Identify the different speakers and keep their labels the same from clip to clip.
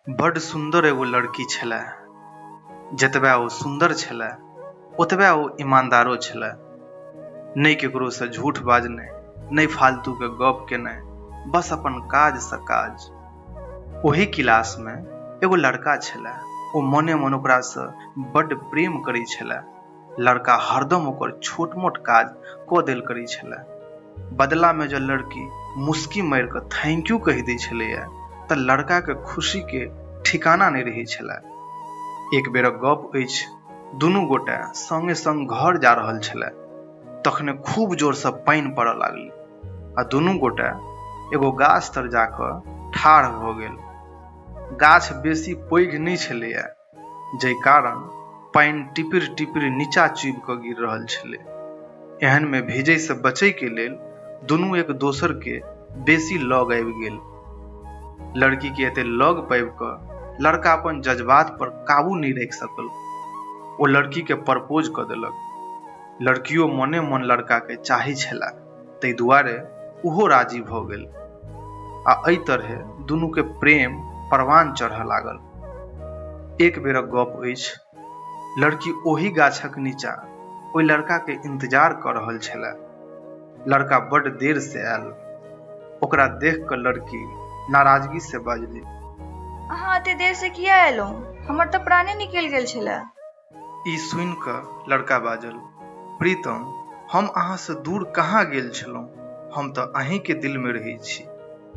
Speaker 1: बड़ सुंदर एगो लड़की छलै। जतबा ओ सुंदर छलै ओतबा ओ ईमानदारो छलै। नहि केकरो से झूठ बाजने, नहि फालतू के गप केने, बस अपन काज से काज। ओही क्लास में एगो लड़का छलै। ओ मने मन ओकरा से बड़ प्रेम करै छलै। लड़का हरदम ओकर छोट मोट काज क देल करै छलै। बदला में जब लड़की मुस्की मारि के थैंक यू कहि दै छलैया त लड़का के खुशी के ठिकाना नहीं रही छलै। एक बेरक गप अछि, दुनू गोटे संगे संग घर जा रहल छलै। तखने खूब जोर से पानि पड़ऽ लागलै आ दुनू गोटे एगो गाछ तर जाकर ठाढ़ भ गेल। गाछ बेसी पैघ नहीं छलैया, जै कारण पानि टिपिर टिपिर नीचा चुबि क गिर रहल छलै। एहन में भीजै से बचै के लेल दुनू एक दोसर के बेसी लग आबि गेल। लड़की के एते लग पाबि क लड़का अपन जज्बात पर काबू नहीं राखि सकल। ओ लड़की के प्रपोज क देलक। लड़कियों मने मन लड़का के चाही छला, तै दुआरे उहो राजी भ गेल आ एहि तरहे दुनू के प्रेम परवान चढ़य लागल। एक बेरक गप अछि, लड़की ओही गाछक नीचा ओहि लड़का के इंतजार क रहल छलै। लड़का बड़ देर से आयल। ओकरा देख क लड़की नाराजगी से बाजली,
Speaker 2: अहाँ एते देर से किया एलहुं? हमर त प्राणे निकलि गेल छलै।
Speaker 1: ई सुनि क लड़का बाजल, प्रीतम, हम अहाँ से दूर कहाँ गेल छलहुं, हम त अहीं के दिल में रहै छी।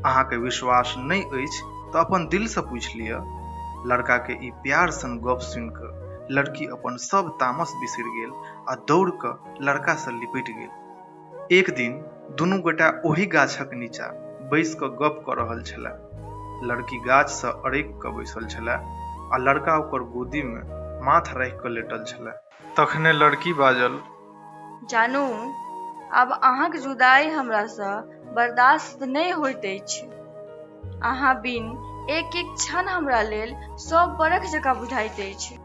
Speaker 1: अहाँ के विश्वास नहीं अछि त अपन दिल से पूछि लिअ। लड़का के ई प्यार सन गप सुनि क लड़की अपन सब तामस बिसरि गेल आ दौड़ क लड़का से लिपटि गेल। एक दिन दुनू गोटा ओही गाछक नीचा बैस क गप क रहल छलै। लड़की गाछ से अड़ैक क बैसल छलै आ लड़का ओकर गोदी में माथ राखि क लेटल छलै। तखने लड़की बाजल,
Speaker 2: जानू, आब अहाँक जुदाई हमरा से बर्दाश्त नहीं होइत अछि। अहाँ बिन एक एक क्षण हमरा लेल 100 बरख जकाँ बुझाइत अछि।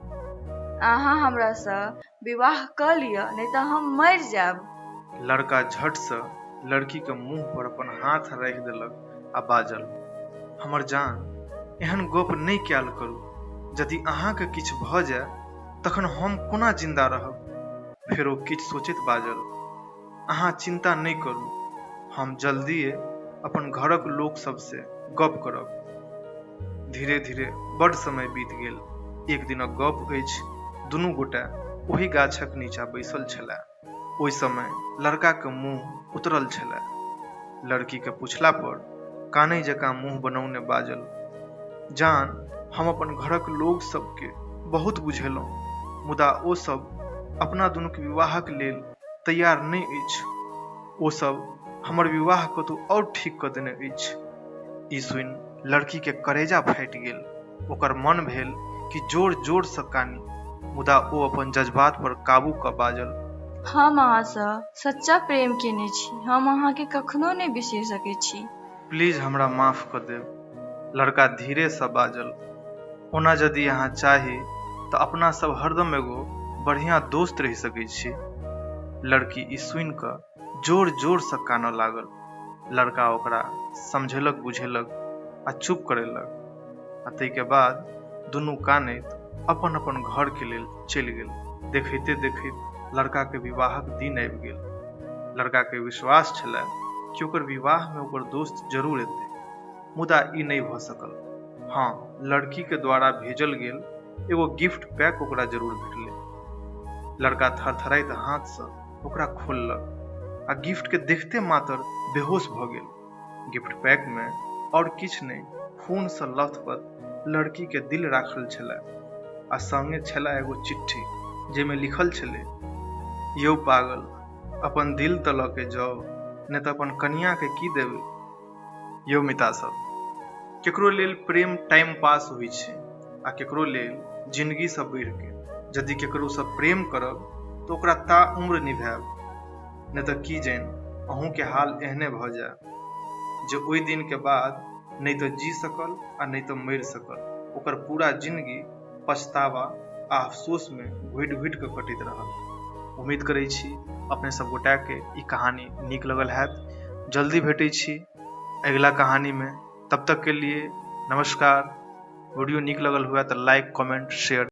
Speaker 2: अहाँ हमरा से विवाह क लिअ, नहीं त हम मरि जायब।
Speaker 1: लड़का झट से लड़की के मुंह पर अपन हाथ राखि देलक आ बाजल, हमर जान, एहन गप नहीं कयल करू। यदि अहाँ के किछु भ जाय तखन हम कोना जिंदा रहब? फेर ओ किछु सोचैत बाजल, अहाँ चिंता नहीं करू, हम जल्दीए अपन घरक लोक सब से गप करब। धीरे धीरे बड़ समय बीत गेल। एक दिनक गप अछि, दुनू गोटे ओही गाछक नीचा बैसल छलै। ओहि समय लड़का के मुंह उतरल छलै। लड़की के पूछला पर कानै जकाँ मुंह बनौने बाजल, जान, हम अपन घरक लोग सबके बहुत बुझेलहुँ, मुदा ओ सब अपना दुनू के विवाहक लेल तैयार नहीं अछि। ओ सब हमर विवाह कतौ और ठीक क देने अछि। ई सुनि लड़की के करेजा फाटि गेल। ओकर मन भेल कि जोर जोर से कानी, मुदा ओ अपन जज्बात पर काबू क बाजल,
Speaker 2: हम अहाँ से सच्चा प्रेम केने छी। हम अहाँ के कखनो नहीं बिसरि सकै छी।
Speaker 1: प्लीज हमरा माफ क देब। लड़का धीरे से बाजल, ओना यदि अहाँ चाही तो अपना सब हरदम एगो बढ़िया दोस्त रह सकै छी। लड़की ई सुनि क जोर जोर से कानऽ लागल। लड़का ओकरा समझेलक बुझेलक आ चुप करेलक आ तै के बाद दुनू कानैत अपन अपन घर के लेल चलि गेल। देखैते देखैत लड़का के विवाहक दिन आबि गेल। लड़का के विश्वास छलै कि ओकर विवाह में ओकर दोस्त जरूर एतै, मुदा ई नहीं भ सकल। हाँ, लड़की के द्वारा भेजल गेल एगो गिफ्ट पैक ओकरा जरूर भेटलै। लड़का थरथराइत हाथ से ओकरा खोललक आ गिफ्ट के देखते मात्र बेहोश भ गेल। गिफ्ट पैक में और किछ नहीं, खून से लथपथ लड़की के दिल राखल छलै आ संगे छलै एगो चिट्ठी जैमे लिखल छलै, यौ पागल, अपन दिल त ल के जाओ, नहीं तो अपन कनिया के की देबै। यौ मिता सब, केकरो लेल प्रेम टाइम पास होइ छै आ केकरो लेल जिंदगी से बढ़ि के। यदि केकरो से प्रेम करब तो ओकरा ता उम्र निभाएब, नहीं तो की जान अहूँ के हाल एहने भ जाए जे ओहि दिन के बाद नहीं तो जी सकल आ नहीं तो मरि सकल। ओकर पूरा जिंदगी पछतावा आ अफसोस में घुटि घुटि के कटैत रहल। उम्मीद करै छी अपने सब गोटा के ई कहानी नीक लगल हैत। जल्दी भेटै छी अगला कहानी में। तब तक के लिए नमस्कार। वीडियो नीक लगल हुए तो लाइक कमेंट शेयर